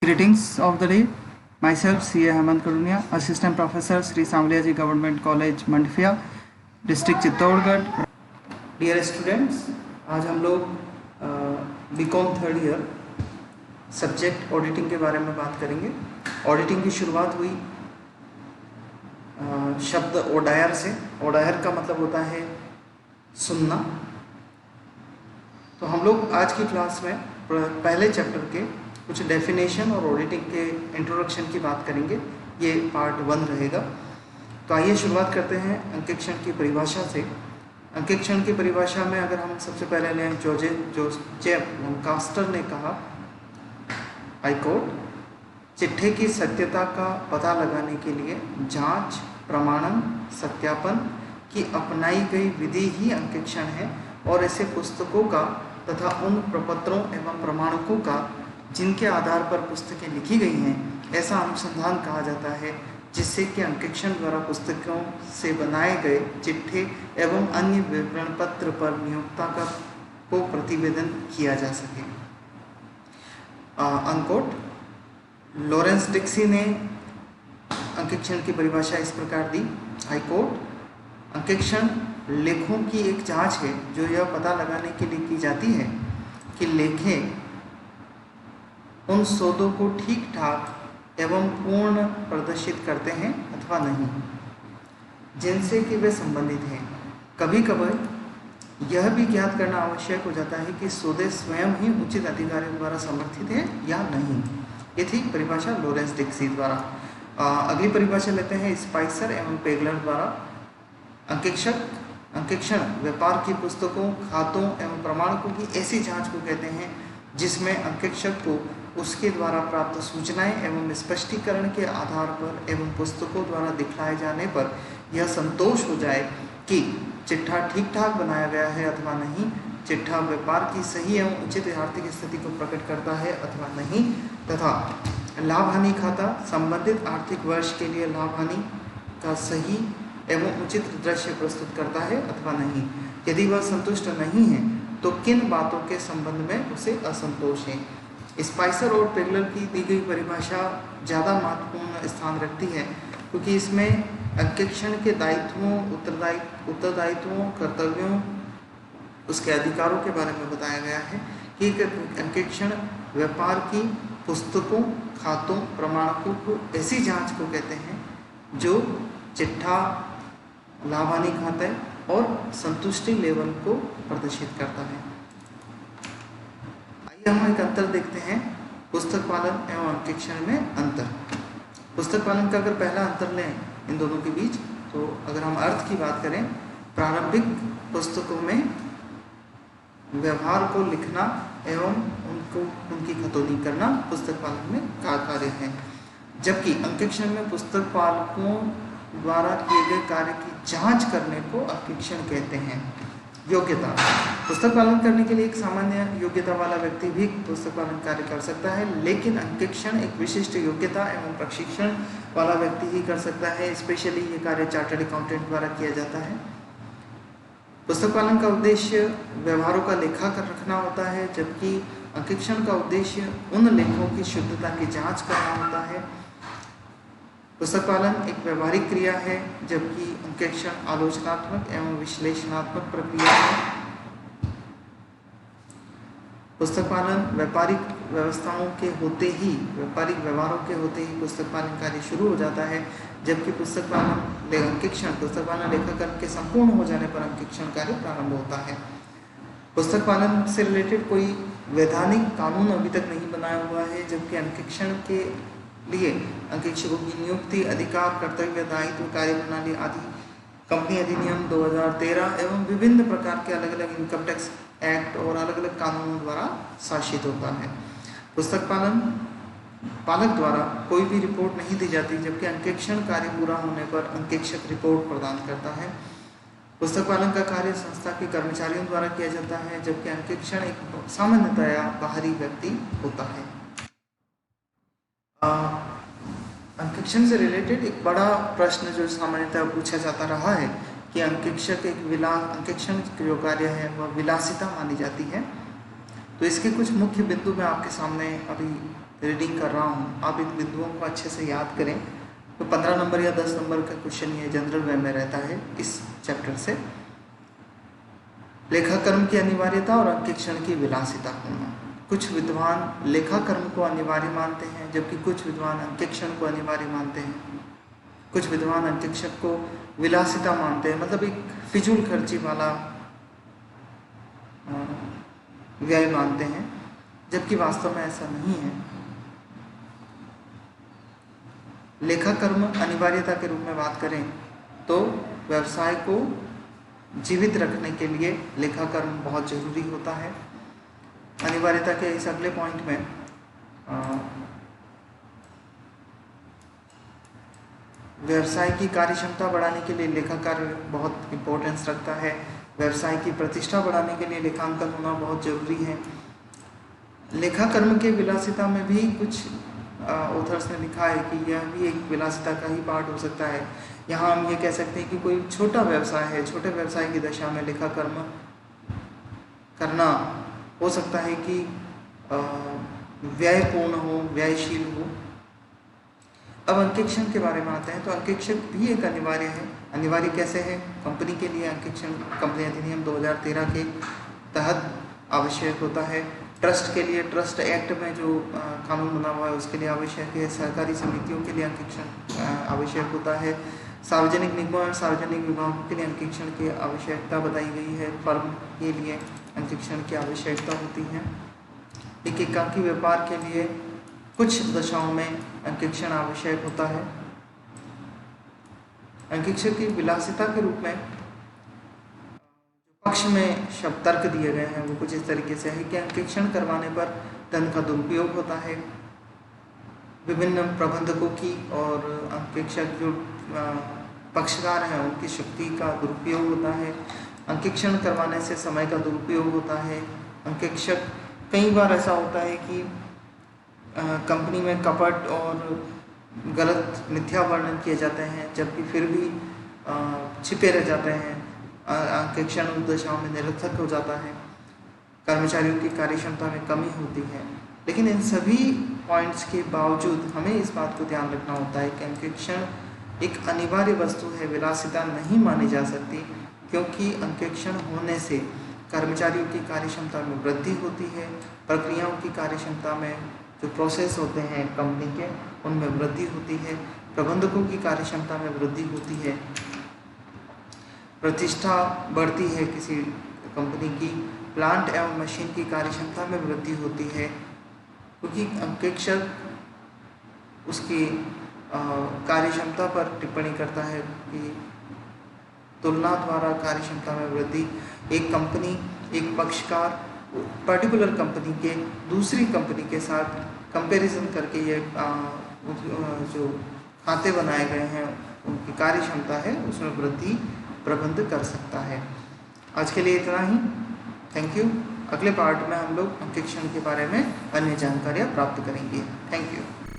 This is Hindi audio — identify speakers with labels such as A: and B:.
A: Greetings of the day. Myself, C.A. Hemant Karunia, Assistant Professor, Sri Samliaji Government College, Mandfia, District Chittorgarh. Dear students, आज हम लोग BCom third year subject auditing के बारे में बात करेंगे. ऑडिटिंग की शुरुआत हुई शब्द ओडायर से. ओडायर का मतलब होता है सुनना. तो हम लोग आज की क्लास में पहले चैप्टर के कुछ डेफिनेशन और ऑडिटिंग के इंट्रोडक्शन की बात करेंगे. ये पार्ट 1 रहेगा. तो आइए शुरुआत करते हैं अंकेक्षण की परिभाषा से. अंकेक्षण की परिभाषा में अगर हम सबसे पहले लें जोसेफ लैंकास्टर ने कहा, आई कोट, चिट्ठे की सत्यता का पता लगाने के लिए जांच, प्रमाणन, सत्यापन की अपनाई गई विधि ही अंकेक्षण है और इसे पुस्तकों का तथा उन प्रपत्रों एवं प्रमाणकों का जिनके आधार पर पुस्तकें लिखी गई हैं ऐसा अनुसंधान कहा जाता है, जिससे कि अंकेक्षण द्वारा पुस्तकों से बनाए गए चिट्ठे एवं अन्य विवरण पत्र पर नियोक्ता को प्रतिवेदन किया जा सके. अनकोट. लॉरेंस डिक्सी ने अंकेक्षण की परिभाषा इस प्रकार दी, आई कोट, अंकेक्षण लेखों की एक जांच है जो यह पता लगाने के लिए की जाती है कि लेखें उन सौदों को ठीक ठाक एवं पूर्ण प्रदर्शित करते हैं अथवा नहीं जिनसे कि वे संबंधित हैं. कभी कभी यह भी ज्ञात करना आवश्यक हो जाता है कि सौदे स्वयं ही उचित अधिकारियों द्वारा समर्थित हैं या नहीं. ये थी परिभाषा लॉरेंस डिक्सी द्वारा. अगली परिभाषा लेते हैं स्पाइसर एवं पेगलर द्वारा. अंकेक्षण व्यापार की पुस्तकों, खातों एवं प्रमाणकों की ऐसी जांच को कहते हैं जिसमें अंकेक्षक को उसके द्वारा प्राप्त सूचनाएं एवं स्पष्टीकरण के आधार पर एवं पुस्तकों द्वारा दिखलाए जाने पर यह संतोष हो जाए कि चिट्ठा ठीक ठाक बनाया गया है अथवा नहीं, चिट्ठा व्यापार की सही एवं उचित आर्थिक स्थिति को प्रकट करता है अथवा नहीं, तथा लाभ हानि खाता संबंधित आर्थिक वर्ष के लिए लाभ हानि का सही एवं उचित दृश्य प्रस्तुत करता है अथवा नहीं. यदि वह संतुष्ट नहीं है तो किन बातों के संबंध में उसे असंतोष है. स्पाइसर और पेगलर की दी गई परिभाषा ज़्यादा महत्वपूर्ण स्थान रखती है क्योंकि इसमें अंकेक्षण के दायित्वों, उत्तरदायित्वों, कर्तव्यों, उसके अधिकारों के बारे में बताया गया है कि अंकेक्षण व्यापार की पुस्तकों, खातों, प्रमाणकों को ऐसी जांच को कहते हैं जो चिट्ठा, लाभ हानि खाते और संतुष्टि लेवल को प्रदर्शित करता है. आइए हम एक अंतर देखते हैं पुस्तक पालन एवं अंकेक्षण में अंतर. पुस्तक पालन का अगर पहला अंतर लें इन दोनों के बीच, तो अगर हम अर्थ की बात करें, प्रारंभिक पुस्तकों में व्यवहार को लिखना एवं उनकी खतौनी करना पुस्तक पालन में कार्य है, जबकि अंकेक्षण में पुस्तक पालकों द्वारा किए गए कार्य की जांच करने को अंकेक्षण कहते हैं. योग्यता. पुस्तक पालन करने के लिए एक सामान्य योग्यता वाला व्यक्ति भी पुस्तक पालन कार्य कर सकता है, लेकिन अंकेक्षण एक विशिष्ट योग्यता एवं प्रशिक्षण वाला व्यक्ति ही कर सकता है. स्पेशली ये कार्य चार्टर्ड अकाउंटेंट द्वारा किया जाता है. पुस्तक पालन का उद्देश्य व्यवहारों का लेखाकार रखना होता है, जबकि अंकेक्षण का उद्देश्य उन लेखों की शुद्धता की जाँच करना होता है. पुस्तक पालन एक व्यवहारिक क्रिया है, जबकि अंकेक्षण आलोचनात्मक एवं विश्लेषणात्मक प्रक्रिया है. पुस्तक पालन व्यापारिक व्यवस्थाओं के होते ही, व्यापारिक व्यवहारों के होते ही पुस्तक पालन कार्य शुरू हो जाता है, जबकि पुस्तक पालन लेखाकरण के संपूर्ण हो जाने पर अंकेक्षण कार्य प्रारंभ होता है. पुस्तक पालन से रिलेटेड कोई वैधानिक कानून अभी तक नहीं बनाया हुआ है, जबकि अंकेक्षण के लिए अंकेक्षकों की नियुक्ति, अधिकार, कर्तव्य, दायित्व, कार्यप्रणाली आदि कंपनी अधिनियम 2013 एवं विभिन्न प्रकार के अलग अलग इनकम टैक्स एक्ट और अलग अलग कानूनों द्वारा शासित होता है. पुस्तक पालक द्वारा कोई भी रिपोर्ट नहीं दी जाती, जबकि अंकेक्षण कार्य पूरा होने पर अंकेक्षक रिपोर्ट प्रदान करता है. पुस्तक पालन का कार्य संस्था के कर्मचारियों द्वारा किया जाता है, जबकि अंकेक्षण एक सामान्यतया बाहरी व्यक्ति होता है. अंकेक्षण से रिलेटेड एक बड़ा प्रश्न जो सामान्यतः पूछा जाता रहा है कि अंकेक्षक अंकेक्षण जो कार्य है वह विलासिता मानी जाती है. तो इसके कुछ मुख्य बिंदु मैं आपके सामने अभी रीडिंग कर रहा हूँ, आप इन बिंदुओं को अच्छे से याद करें। तो 15 नंबर या 10 नंबर का क्वेश्चन ये जनरल वे में रहता है इस चैप्टर से। लेखाकर्म की अनिवार्यता और अंकेक्षण की विलासिता होना। कुछ विद्वान लेखाकर्म को अनिवार्य मानते हैं, जबकि कुछ विद्वान अंकेक्षण को अनिवार्य मानते हैं। कुछ विद्वान अंकेक्षण को विलासिता मानते हैं, मतलब एक फिजूल खर्ची वाला व्यय मानते हैं, जबकि वास्तव में ऐसा नहीं है। लेखाकर्म अनिवार्यता के रूप में बात करें तो व्यवसाय को जीवित रखने के लिए लेखाकर्म बहुत जरूरी होता है। अनिवार्यता के इस अगले पॉइंट में व्यवसाय की कार्यक्षमता बढ़ाने के लिए लेखाकार बहुत इम्पोर्टेंस रखता है। व्यवसाय की प्रतिष्ठा बढ़ाने के लिए लेखांकन होना बहुत जरूरी है। लेखाकर्म के विलासिता में भी कुछ ऑथर्स ने लिखा है कि यह भी एक विलासिता का ही पार्ट हो सकता है। यहाँ हम ये कह सकते हैं कि कोई छोटा व्यवसाय है, छोटे व्यवसाय की दशा में लेखाकर्म करना हो सकता है कि व्ययपूर्ण हो, व्ययशील हो। अब अंकेक्षण के बारे में आते हैं तो अंकेक्षक भी एक अनिवार्य है। अनिवार्य कैसे है? कंपनी के लिए अंकेक्षण कंपनी अधिनियम 2013 के तहत आवश्यक होता है। ट्रस्ट के लिए ट्रस्ट एक्ट में जो कानून बना हुआ है उसके लिए आवश्यक है। सहकारी समितियों के लिए अंकेक्षण आवश्यक होता है। सार्वजनिक निगमों और सार्वजनिक विभागों के लिए अंकेक्षण की आवश्यकता बताई गई है। फर्म के लिए अंकेक्षण की आवश्यकता होती है। एक एकाकी व्यापार के लिए कुछ दशाओं में अंकेक्षण आवश्यक होता है। अंकेक्षण की विलासिता के रूप में पक्ष में शब्द तर्क दिए गए हैं वो कुछ इस तरीके से है कि अंकेक्षण करवाने पर धन का दुरुपयोग होता है। विभिन्न प्रबंधकों की और अंकेक्षक जो पक्षकार हैं उनकी शक्ति का दुरुपयोग होता है। अंकेक्षण करवाने से समय का दुरुपयोग होता है। अंकेक्षक कई बार ऐसा होता है कि कंपनी में कपट और गलत मिथ्या वर्णन किए जाते हैं, जबकि फिर भी छिपे रह जाते हैं। अंकेक्षण उन दशाओं में निरर्थक हो जाता है। कर्मचारियों की कार्यक्षमता में कमी होती है। लेकिन इन सभी पॉइंट्स के बावजूद हमें इस बात को ध्यान रखना होता है कि अंकेक्षण एक अनिवार्य वस्तु है, विलासिता नहीं मानी जा सकती, क्योंकि अंकेक्षण होने से कर्मचारियों की कार्यक्षमता में वृद्धि होती है। प्रक्रियाओं की कार्यक्षमता में जो प्रोसेस होते हैं कंपनी के उनमें वृद्धि होती है। प्रबंधकों की कार्यक्षमता में वृद्धि होती है। प्रतिष्ठा बढ़ती है किसी कंपनी की। प्लांट एवं मशीन की कार्यक्षमता में वृद्धि होती है, क्योंकि अंकेक्षक उसकी कार्यक्षमता पर टिप्पणी करता है कि तुलना द्वारा कार्यक्षमता में वृद्धि। एक कंपनी, एक पक्षकार पर्टिकुलर कंपनी के दूसरी कंपनी के साथ कंपैरिजन करके ये जो खाते बनाए गए हैं उनकी कार्यक्षमता है उसमें वृद्धि प्रबंध कर सकता है। आज के लिए इतना ही। Thank you. अगले पार्ट में हम लोग अंकेक्षण के बारे में अन्य जानकारियाँ प्राप्त करेंगे। Thank you.